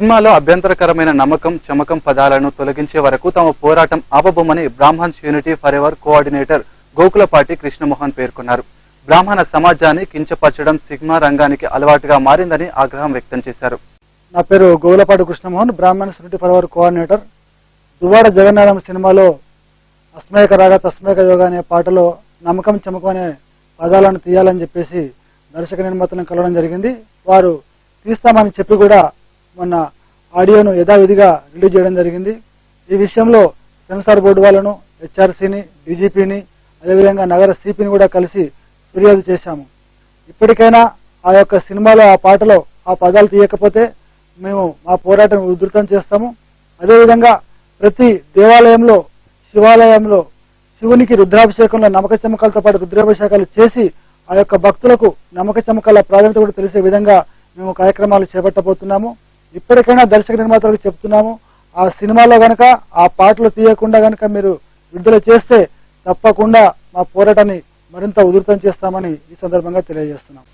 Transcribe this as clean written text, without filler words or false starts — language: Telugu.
సినిమాలో అభ్యంతరకరమైన నమ్మకం చమకం పదాలను తొలగించే వరకు తమ పోరాటం ఆపబోమని Brahmins unity for ever coordinator Gokulapati Krishnamohan పేర్కొన్నారు. బ్రాహ్మణ సమాజాన్ని కించపరచడం సినిమా రంగానికి అలవాటుగా మారిందని ఆగ్రహం వ్యక్తం చేశారు. నా పేరు Gokulapati Krishnamohan, Brahmins unity for ever coordinator. Duvvada Jagannadham సినిమాలో అస్మేక రాగ తస్మేక యోగ అనే పాటలో నమ్మకం చమకం అనే పదాలను తీయాలని చెప్పేసి దర్శక నిర్మాతలను కలవడం జరిగింది. వారు తీస్తామని చెప్పి కూడా మొన్న ఆడియోను యథావిధిగా రిలీజ్ చేయడం జరిగింది. ఈ విషయంలో సెన్సార్ బోర్డు వాళ్ళను, హెచ్ఆర్సీని, డీజీపీని, అదేవిధంగా నగర సిపిని కూడా కలిసి ఫిర్యాదు చేశాము. ఇప్పటికైనా ఆ యొక్క సినిమాలో ఆ పాటలో ఆ పదాలు తీయకపోతే మేము మా పోరాటం ఉధృతం చేస్తాము. అదేవిధంగా ప్రతి దేవాలయంలో, శివాలయంలో శివునికి రుద్రాభిషేకంలో నమ్మక చమకాలతో పాటు రుద్రాభిషేకాలు చేసి ఆ యొక్క భక్తులకు నమ్మక చమకాల ప్రాధాన్యత కూడా తెలిసే విధంగా మేము కార్యక్రమాలు చేపట్టబోతున్నాము. ఇప్పటికైనా దర్శక నిర్మాతలకు చెప్తున్నాము, ఆ సినిమాలో గనక ఆ పాటలు తీయకుండా గనక మీరు విడుదల చేస్తే తప్పకుండా మా పోరాటాన్ని మరింత ఉధృతం చేస్తామని ఈ సందర్భంగా తెలియజేస్తున్నాం.